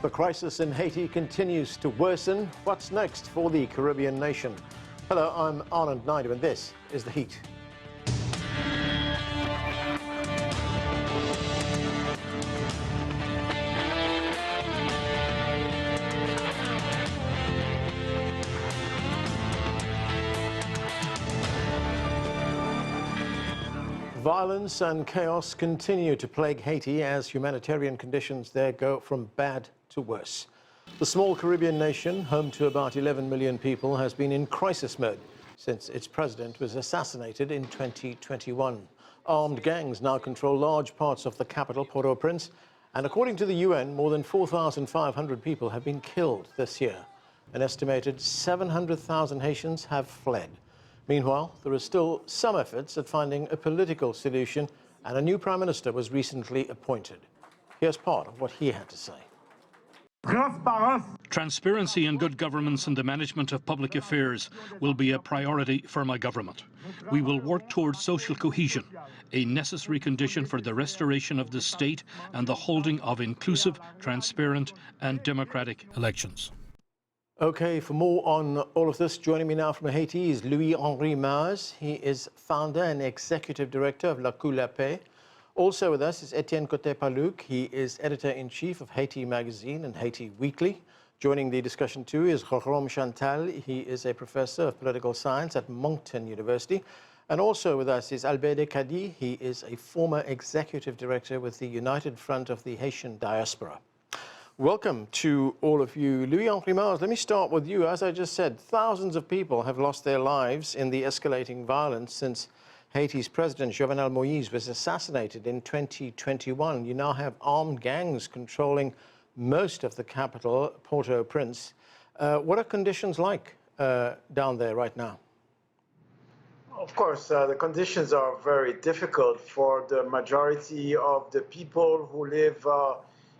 The crisis in Haiti continues to worsen. What's next for the Caribbean nation? Hello, I'm Anand Naidu, and this is The Heat. Violence and chaos continue to plague Haiti as humanitarian conditions there go from bad to worse. The small Caribbean nation, home to about 11 million people, has been in crisis mode since its president was assassinated in 2021. Armed gangs now control large parts of the capital, Port-au-Prince, and according to the UN, more than 4,500 people have been killed this year. An estimated 700,000 Haitians have fled. Meanwhile, there are still some efforts at finding a political solution, and a new prime minister was recently appointed. Here's part of what he had to say. Transparency and good governance in the management of public affairs will be a priority for my government. We will work towards social cohesion, a necessary condition for the restoration of the state and the holding of inclusive, transparent and democratic elections. Okay, for more on all of this, joining me now from Haiti is Louis-Henri. He is founder and executive director of Lakou, Lapè. Also with us is Etienne Cote-Paluck. He is editor-in-chief of Haiti Magazine and Haiti Weekly. Joining the discussion too is Roromme Chantal. He is a professor of political science at Moncton University. And also with us is DeCady. He is a former executive director with the United Front of the Haitian Diaspora. Welcome to all of you. Louis-Henri, let me start with you. As I just said, thousands of people have lost their lives in the escalating violence since Haiti's president, Jovenel Moïse, was assassinated in 2021. You now have armed gangs controlling most of the capital, Port-au-Prince. What are conditions like down there right now? Of course, the conditions are very difficult for the majority of the people who live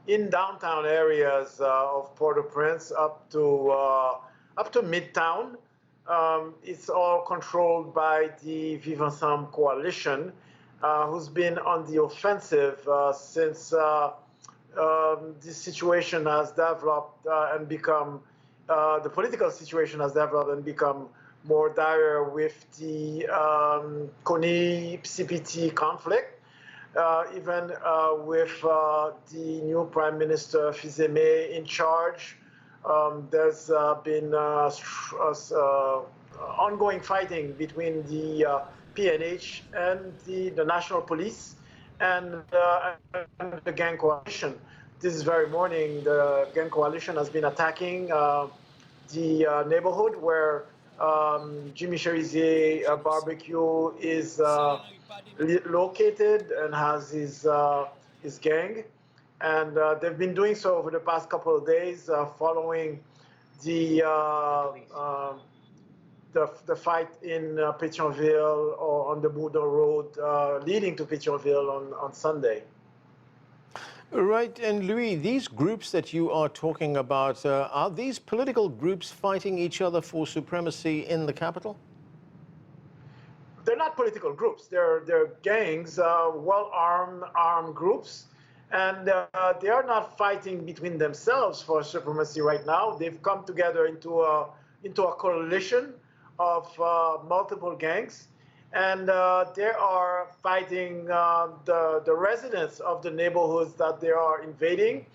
in downtown areas of Port-au-Prince up to Midtown. It's all controlled by the Vivre Ensemble coalition, who's been on the offensive since this situation has developed and become, the political situation has developed and become more dire with the CONI-CPT conflict. Even with the new Prime Minister Fizeme in charge, there's been ongoing fighting between the PNH and the National Police and the gang coalition. This very morning, the gang coalition has been attacking the neighborhood where Jimmy Cherizier barbecue is located and has his gang, and they've been doing so over the past couple of days, following the fight in Pétionville or on the Boudon Road leading to Pétionville on Sunday. Right, and Louis, these groups that you are talking about, are these political groups fighting each other for supremacy in the capital? They're not political groups. They're gangs, well-armed groups, and they are not fighting between themselves for supremacy right now. They've come together into a coalition of multiple gangs, and they are fighting the residents of the neighborhoods that they are invading.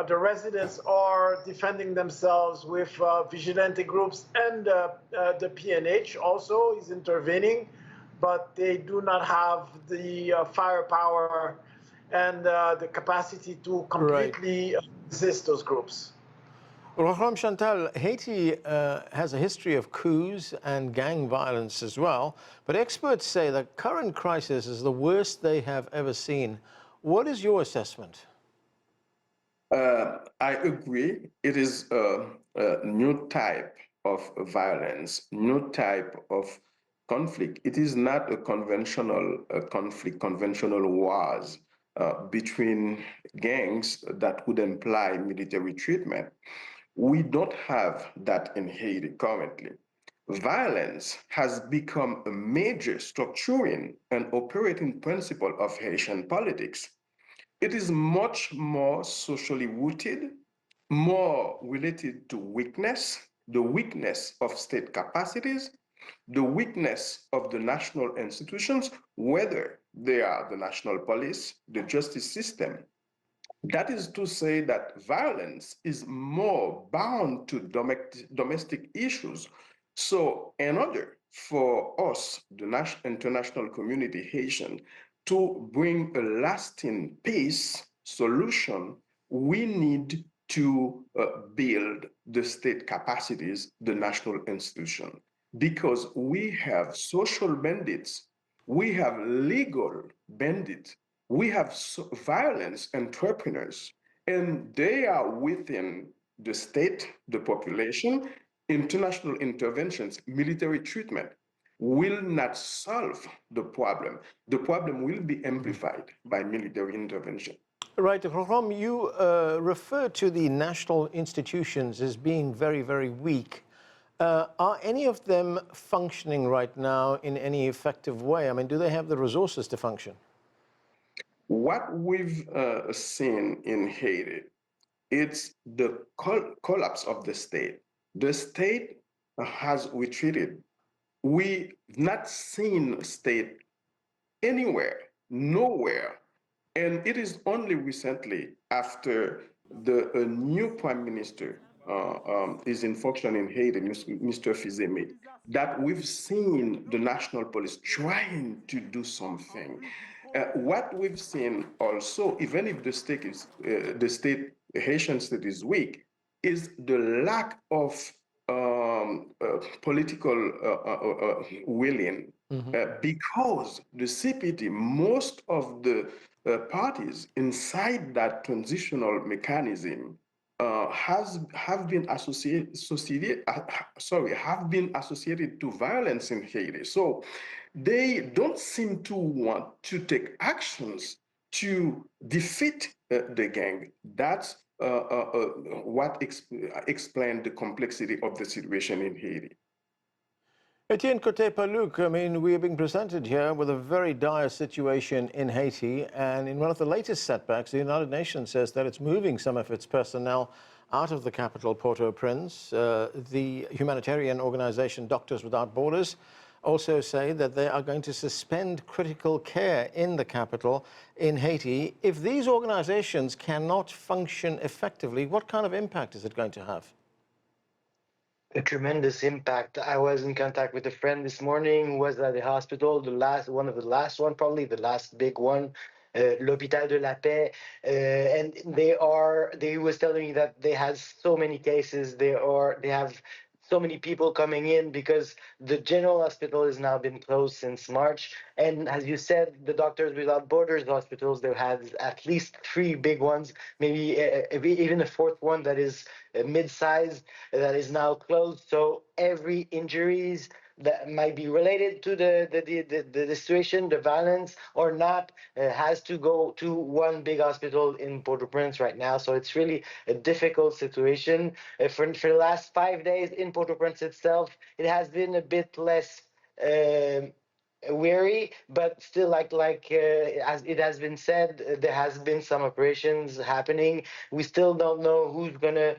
The residents are defending themselves with vigilante groups, and the PNH also is intervening, but they do not have the firepower and the capacity to completely resist those groups. Roromme Chantal, Haiti has a history of coups and gang violence as well, but experts say the current crisis is the worst they have ever seen. What is your assessment? I agree. It is a new type of violence, new type of conflict. It is not a conventional conflict, conventional wars between gangs that would imply military treatment. We don't have that in Haiti currently. Violence has become a major structuring and operating principle of Haitian politics. It is much more socially rooted more related to weakness, the weakness of state capacities, the weakness of the national institutions, whether they are the national police, the justice system. That is to say that violence is more bound to domestic issues. So in order for us, the international community, Haitian, to bring a lasting peace solution, we need to build the state capacities, the national institution, because we have social bandits, we have legal bandits, we have violence entrepreneurs, and they are within the state, the population. International interventions, military treatment will not solve the problem. The problem will be amplified by military intervention. Right, Roromme, you refer to the national institutions as being very, very weak. Are any of them functioning right now in any effective way? I mean, do they have the resources to function? What we've seen in Haiti, it's the collapse of the state. The state has retreated. We've not seen state anywhere, nowhere. And it is only recently, after the new prime minister is in function in Haiti, Mr. Fizeme, that we've seen the national police trying to do something. What we've seen also, even if the state is the Haitian state is weak, is the lack of political willing, because the CPT, most of the parties inside that transitional mechanism have been associated to violence in Haiti. So they don't seem to want to take actions to defeat the gang. That's what explained the complexity of the situation in Haiti. Etienne, Cote-Paluck, I mean, we are being presented here with a very dire situation in Haiti, and in one of the latest setbacks, the United Nations says that it's moving some of its personnel out of the capital, Port-au-Prince. The humanitarian organization Doctors Without Borders also say that they are going to suspend critical care in the capital in Haiti. If these organizations cannot function effectively, what kind of impact is it going to have? A tremendous impact. I was in contact with a friend this morning who was at the hospital, one of the last one, probably the last big one, l'hôpital de Lapè, and they was telling me that they have so many cases. They have so many people coming in because the general hospital has now been closed since March. And as you said, the Doctors Without Borders hospitals, they had at least 3 big ones, maybe even a 4th one that is mid-sized, that is now closed. So every injuries that might be related to the situation, the violence or not, has to go to one big hospital in Port-au-Prince right now. So it's really a difficult situation. For the last 5 days in Port-au-Prince itself, it has been a bit less weary, but still, as it has been said, there has been some operations happening. We still don't know who's gonna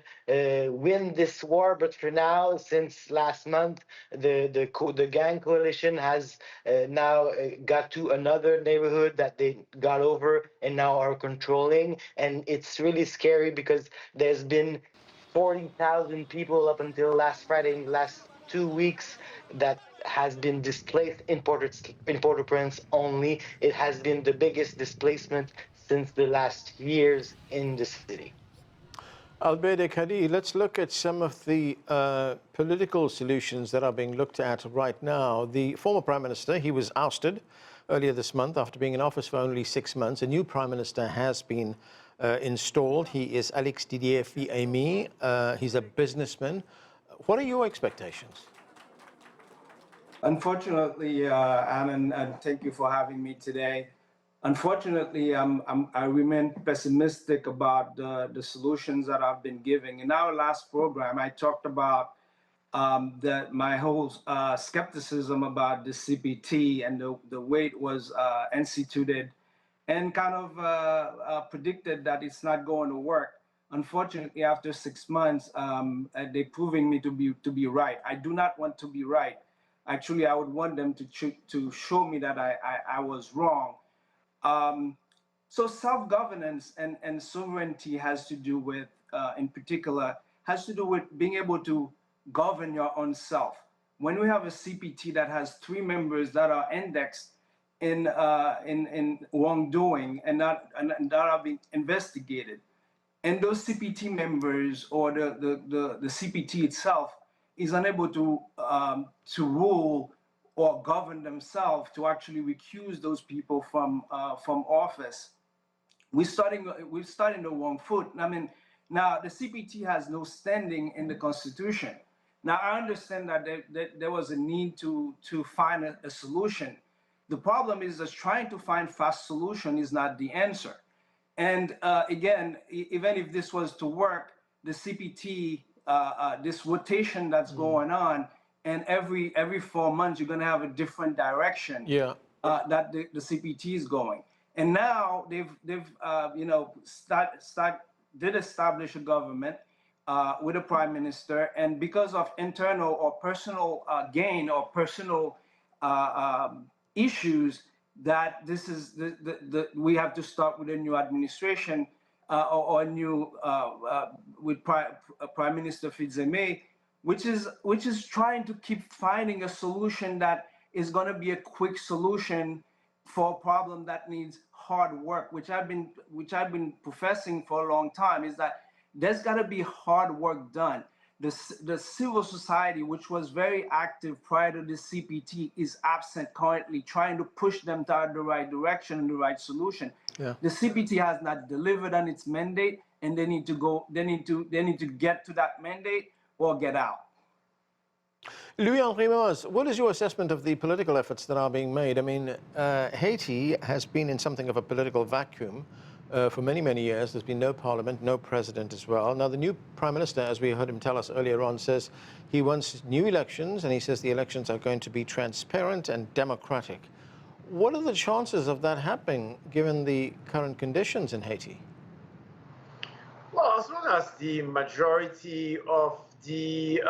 win this war, but for now, since last month, the gang coalition has now got to another neighborhood that they got over and now are controlling, and it's really scary because there's been 40,000 people up until last Friday, in the last 2 weeks, that has been displaced in Port-au-Prince only. It has been the biggest displacement since the last years in the city. DeCady, let's look at some of the political solutions that are being looked at right now. The former Prime Minister, he was ousted earlier this month after being in office for only 6 months. A new Prime Minister has been installed. He is Alex Didier Fils-Aimé. He's a businessman. What are your expectations? Unfortunately, Alan, and thank you for having me today. Unfortunately, I remain pessimistic about the solutions that I've been giving. In our last program, I talked about my whole skepticism about the CPT and the way it was instituted, and kind of predicted that it's not going to work. Unfortunately, after 6 months, they're proving me to be right. I do not want to be right. Actually, I would want them to show me that I was wrong. So self-governance and sovereignty has to do with, in particular, has to do with being able to govern your own self. When we have a CPT that has 3 members that are indexed in wrongdoing and that are being investigated, and those CPT members or the CPT itself is unable to rule or govern themselves to actually recuse those people from office, we're starting the wrong foot. I mean, now the CPT has no standing in the Constitution. Now I understand that there was a need to find a solution. The problem is that trying to find fast solution is not the answer. And again, even if this was to work, the CPT, this rotation that's going on, and every 4 months you're going to have a different direction that the CPT is going. And now they've you know, did establish a government with a prime minister, and because of internal or personal gain or personal issues, that this is we have to start with a new administration or a new with Prime Minister Fizeme, which is trying to keep finding a solution that is going to be a quick solution for a problem that needs hard work, which I've been professing for a long time, is that there's got to be hard work done. The civil society, which was very active prior to the CPT, is absent currently, trying to push them toward the right direction and the right solution. The CPT has not delivered on its mandate, and they need to go. They need to get to that mandate or get out. Louis-Henri, what is your assessment of the political efforts that are being made? I mean, Haiti has been in something of a political vacuum for many, many years. There's been no parliament, no president as well. Now, the new prime minister, as we heard him tell us earlier on, says he wants new elections, and he says the elections are going to be transparent and democratic. What are the chances of that happening, given the current conditions in Haiti? Well, as long as the majority of the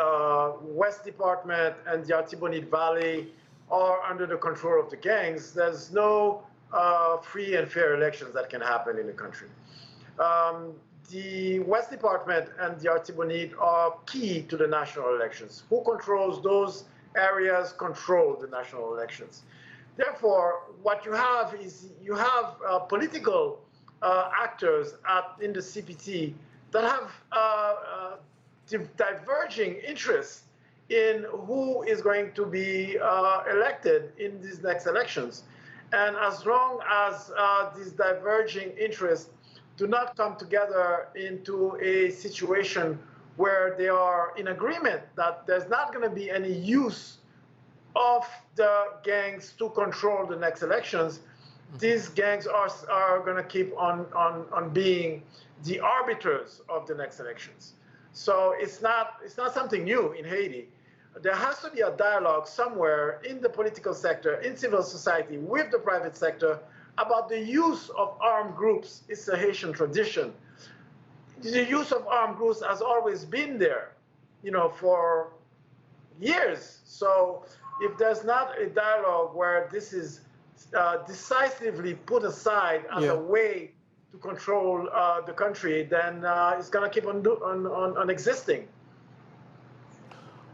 West Department and the Artibonite Valley are under the control of the gangs, there's no free and fair elections that can happen in the country. The West Department and the Artibonite are key to the national elections. Who controls those areas control the national elections. Therefore, what you have is you have political actors in the CPT that have diverging interests in who is going to be elected in these next elections. And as long as these diverging interests do not come together into a situation where they are in agreement that there's not going to be any use of the gangs to control the next elections, these gangs are going to keep on being the arbiters of the next elections. So it's not something new in Haiti. There has to be a dialogue somewhere in the political sector, in civil society, with the private sector about the use of armed groups. It's a Haitian tradition. The use of armed groups has always been there, you know, for years. So if there's not a dialogue where this is decisively put aside as a way to control the country, then it's going to keep on existing.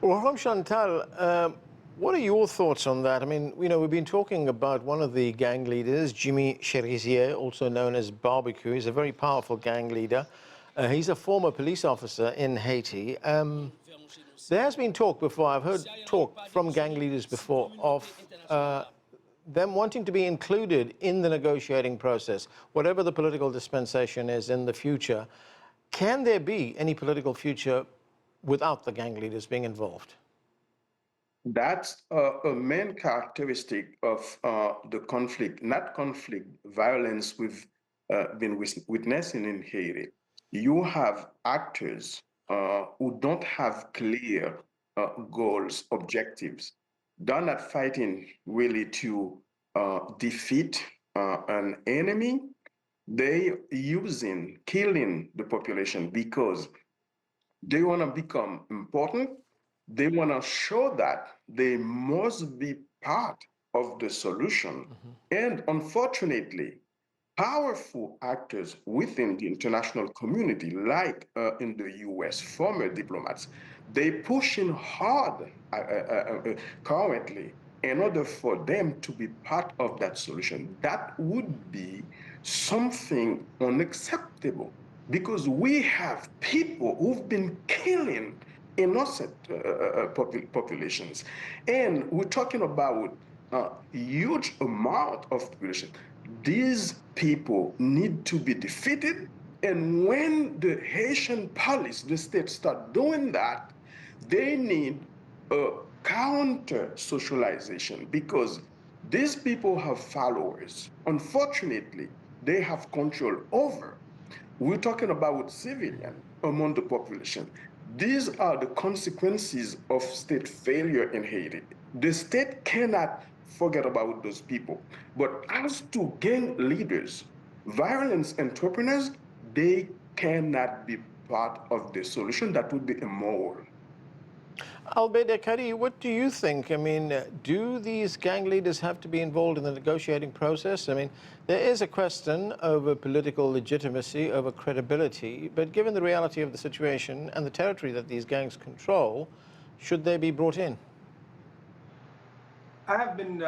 Roromme Chantal, what are your thoughts on that? I mean, you know, we've been talking about one of the gang leaders, Jimmy Cherizier, also known as Barbecue. He's a very powerful gang leader. He's a former police officer in Haiti. There has been talk before, I've heard talk from gang leaders before, of them wanting to be included in the negotiating process, whatever the political dispensation is in the future. Can there be any political future without the gang leaders being involved? That's a main characteristic of the conflict, not conflict, violence we've been witnessing in Haiti. You have actors who don't have clear goals, objectives. They're not fighting really to defeat an enemy. They using killing the population because they want to become important. They want to show that they must be part of the solution. And unfortunately, powerful actors within the international community, like in the US, former diplomats, they pushing hard currently in order for them to be part of that solution. That would be something unacceptable because we have people who've been killing innocent populations. And we're talking about a huge amount of population. These people need to be defeated. And when the Haitian police, the state, start doing that, they need a counter socialization because these people have followers. Unfortunately, they have control over. We're talking about civilians among the population. These are the consequences of state failure in Haiti. The state cannot forget about those people. But as to gang leaders, violence entrepreneurs, they cannot be part of the solution. That would be immoral. DeCady, what do you think? I mean, do these gang leaders have to be involved in the negotiating process? I mean, there is a question over political legitimacy, over credibility, but given the reality of the situation and the territory that these gangs control, should they be brought in? I have been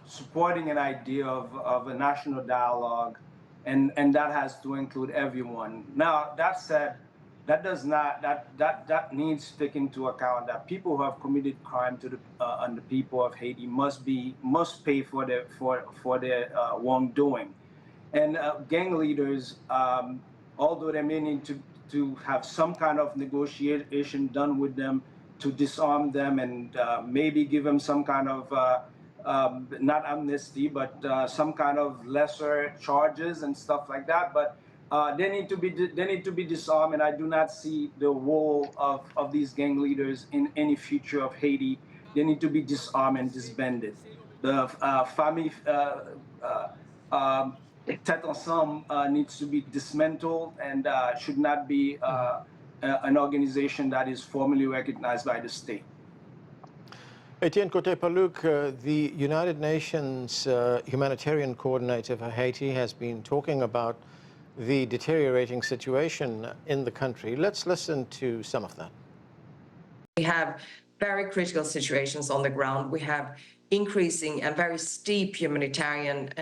supporting an idea of a national dialogue, and that has to include everyone. Now, that said, that does not that needs to take into account that people who have committed crime to the on the people of Haiti must pay for their wrongdoing, and gang leaders, although they may need to have some kind of negotiation done with them to disarm them and maybe give them some kind of not amnesty, but some kind of lesser charges and stuff like that, but. They need to be disarmed, and I do not see the role of these gang leaders in any future of Haiti. They need to be disarmed and disbanded. The family tête ensemble needs to be dismantled and should not be an organization that is formally recognized by the state. Etienne Cote-Paluck, the United Nations humanitarian coordinator for Haiti, has been talking about the deteriorating situation in the country. Let's listen to some of that. We have very critical situations on the ground. We have increasing and very steep humanitarian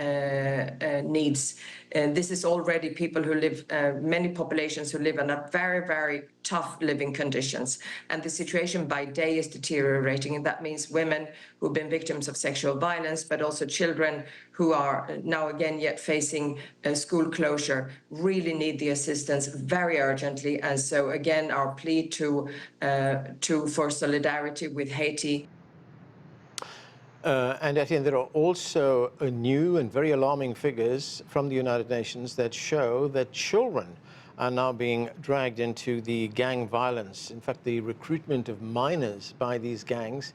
needs. And this is already people who live, many populations who live under very, very tough living conditions. And the situation by day is deteriorating. And that means women who've been victims of sexual violence, but also children who are now again yet facing school closure, really need the assistance very urgently. And so again, our plea for solidarity with Haiti. And Etienne, there are also new and very alarming figures from the United Nations that show that children are now being dragged into the gang violence. In fact, the recruitment of minors by these gangs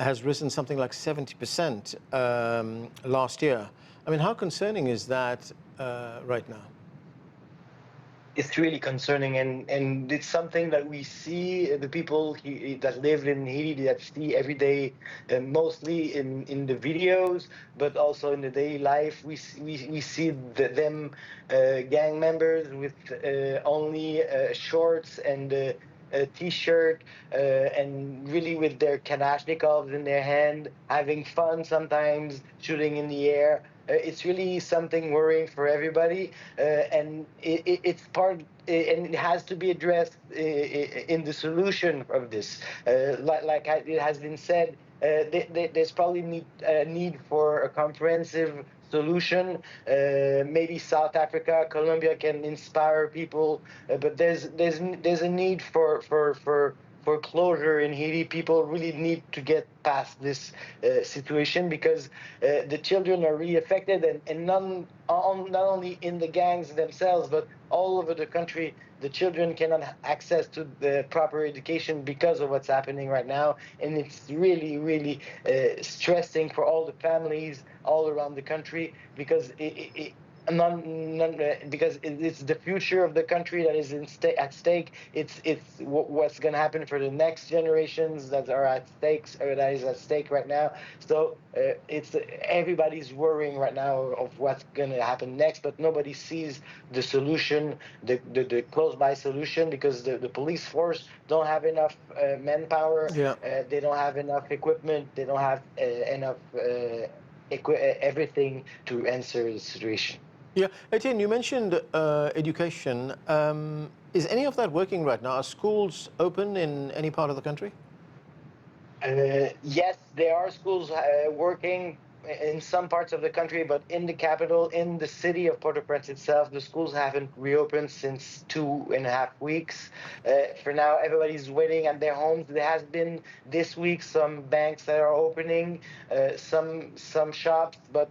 has risen something like 70% last year. I mean, how concerning is that right now? It's really concerning, and it's something that we see the people that live in Haiti that see every day, mostly in the videos, but also in the daily life. We see them gang members with only shorts and a t-shirt and really with their Kalashnikovs in their hand, having fun sometimes, shooting in the air. It's really something worrying for everybody, and it's part, and it has to be addressed in the solution of this. Like it has been said, there's probably need for a comprehensive solution. Maybe South Africa, Colombia can inspire people, but there's a need for closure in Haiti. People really need to get past this situation because the children are really affected, and not only in the gangs themselves, but all over the country. The children cannot have access to the proper education because of what's happening right now, and it's really, really stressing for all the families all around the country because Because it's the future of the country that is at stake. It's what's going to happen for the next generations that are at stakes, or that is at stake right now. So it's everybody's worrying right now of what's going to happen next, but nobody sees the solution, the close-by solution, because the police force don't have enough manpower. Yeah. They don't have enough equipment. They don't have enough everything to answer the situation. Yeah, Etienne, you mentioned education. Is any of that working right now? Are schools open in any part of the country? Yes, there are schools working in some parts of the country, but in the capital, in the city of Port-au-Prince itself, the schools haven't reopened since 2.5 weeks. For now, everybody's waiting at their homes. There has been this week some banks that are opening, some shops, but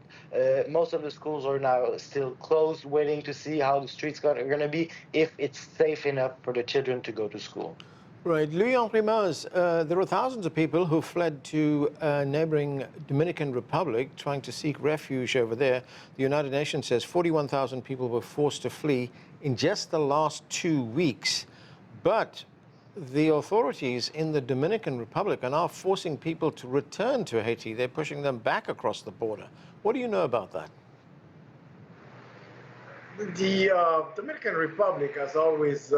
most of the schools are now still closed, waiting to see how the streets are going to be, if it's safe enough for the children to go to school. Right. Louis-Henri, there are thousands of people who fled to neighboring Dominican Republic trying to seek refuge over there. The United Nations says 41,000 people were forced to flee in just the last 2 weeks. But the authorities in the Dominican Republic are now forcing people to return to Haiti. They're pushing them back across the border. What do you know about that? The Dominican Republic has always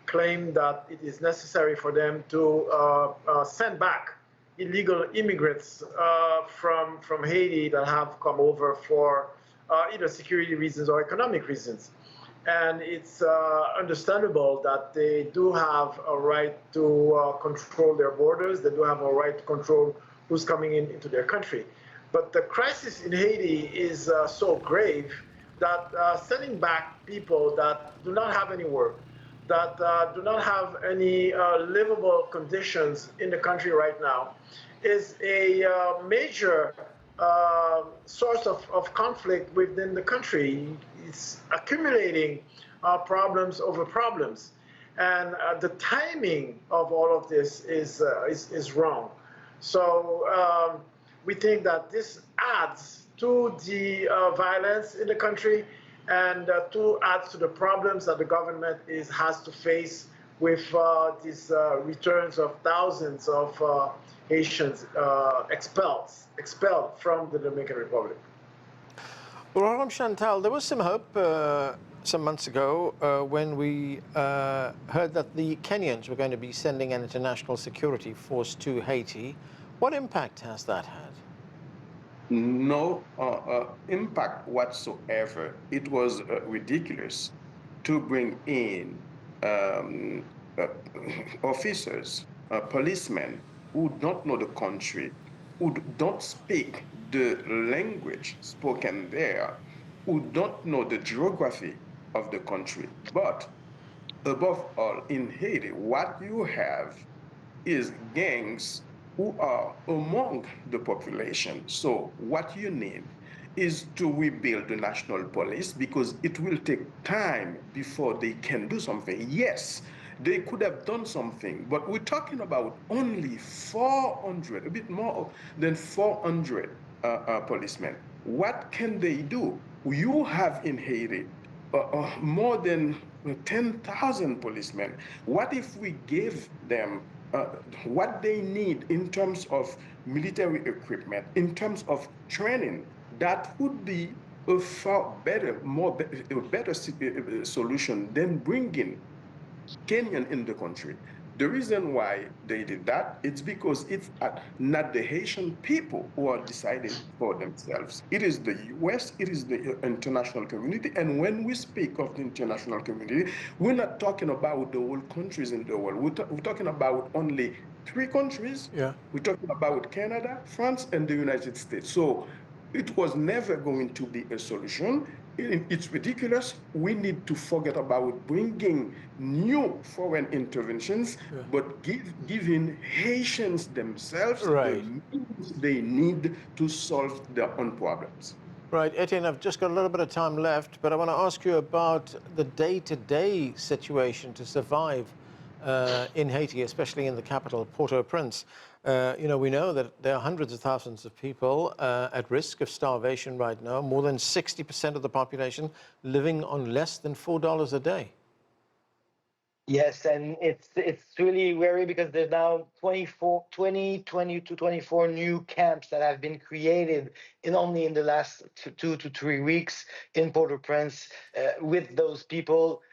claimed that it is necessary for them to send back illegal immigrants from Haiti that have come over for either security reasons or economic reasons. And it's understandable that they do have a right to control their borders. They do have a right to control who's coming into their country. But the crisis in Haiti is so grave that sending back people that do not have any work, that do not have any livable conditions in the country right now, is a major source of conflict within the country. It's accumulating problems over problems. And the timing of all of this is wrong. So we think that this adds to the violence in the country, and adds to the problems that the government has to face with these returns of thousands of Haitians expelled from the Dominican Republic. Roromme Chantal, there was some hope some months ago when we heard that the Kenyans were going to be sending an international security force to Haiti. What impact has that had? No impact whatsoever. It was ridiculous to bring in officers, policemen who don't know the country, who don't speak the language spoken there, who don't know the geography of the country. But above all, in Haiti, what you have is gangs who are among the population. So what you need is to rebuild the national police, because it will take time before they can do something. Yes, they could have done something, but we're talking about only 400, a bit more than 400 policemen. What can they do? You have in Haiti more than 10,000 policemen. What if we gave them what they need in terms of military equipment, in terms of training? That would be a far better, a better solution than bringing Kenyan in the country. The reason why they did that, it's because it's not the Haitian people who are deciding for themselves. It is the US, it is the international community. And when we speak of the international community, we're not talking about the whole countries in the world. We're talking about only 3 countries. Yeah. We're talking about Canada, France, and the United States. So it was never going to be a solution. It's ridiculous. We need to forget about bringing new foreign interventions, but giving Haitians themselves the means they need to solve their own problems. Right, Etienne, I've just got a little bit of time left, but I want to ask you about the day-to-day situation to survive in Haiti, especially in the capital, Port-au-Prince. We know that there are hundreds of thousands of people at risk of starvation right now, more than 60% of the population living on less than $4 a day. Yes, and it's really wary because there's now 20 to 24 new camps that have been created only in the last 2 to 3 weeks in Port-au-Prince with those people.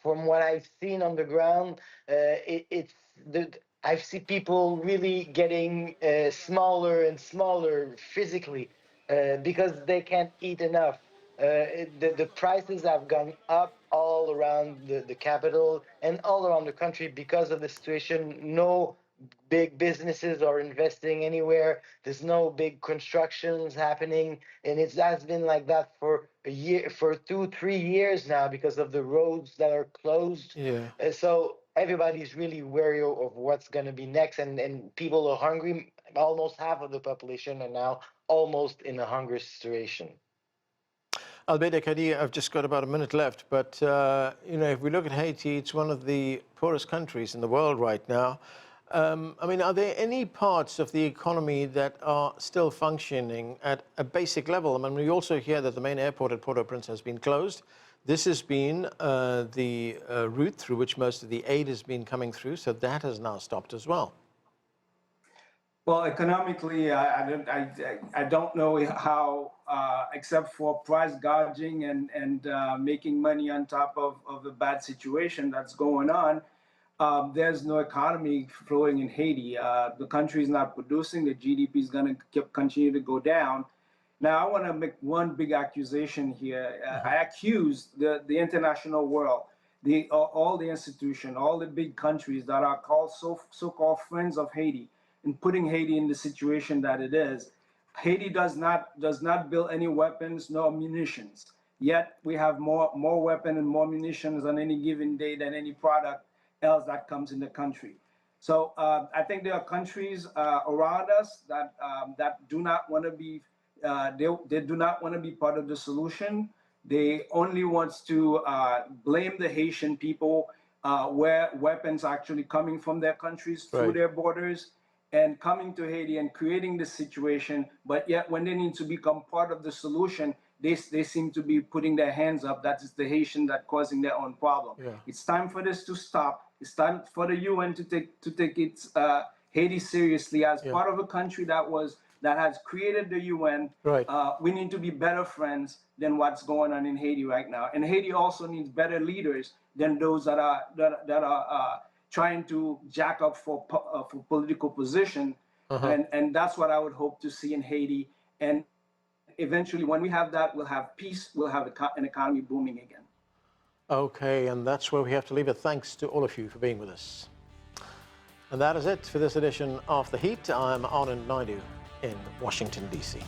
From what I've seen on the ground, I've seen people really getting smaller and smaller physically because they can't eat enough. The prices have gone up all around the capital and all around the country because of the situation. No big businesses are investing anywhere. There's no big constructions happening, and it has been like that for a year, for 2-3 years now, because of the roads that are closed. Yeah. So everybody's really wary of what's going to be next, and people are hungry. Almost half of the population are now almost in a hunger situation. Albert DeCady, I've just got about a minute left, but if we look at Haiti, it's one of the poorest countries in the world right now. Are there any parts of the economy that are still functioning at a basic level? We also hear that the main airport at Port-au-Prince has been closed. This has been the route through which most of the aid has been coming through, so that has now stopped as well. Well, economically, I don't know how, except for price gouging and making money on top of the bad situation that's going on, there's no economy flowing in Haiti. The country is not producing. The GDP is going to continue to go down. Now, I want to make one big accusation here. I accuse the international world, all the institutions, all the big countries that are called so-called friends of Haiti, in putting Haiti in the situation that it is. Haiti does not build any weapons nor munitions. Yet we have more weapons and more munitions on any given day than any product else that comes in the country. So I think there are countries around us that do not want to be they do not want to be part of the solution. They only want to blame the Haitian people, where weapons are actually coming from their countries through their borders and coming to Haiti and creating this situation. But yet when they need to become part of the solution, they seem to be putting their hands up. That is the Haitian that causing their own problem. Yeah. It's time for this to stop. It's time for the UN to take its Haiti seriously as part of a country that has created the UN. Right. We need to be better friends than what's going on in Haiti right now. And Haiti also needs better leaders than those that are trying to jack up for political position. And that's what I would hope to see in Haiti. And eventually, when we have that, we'll have peace, we'll have an economy booming again. Okay, and that's where we have to leave it. Thanks to all of you for being with us. And that is it for this edition of The Heat. I'm Anand Naidu in Washington, D.C.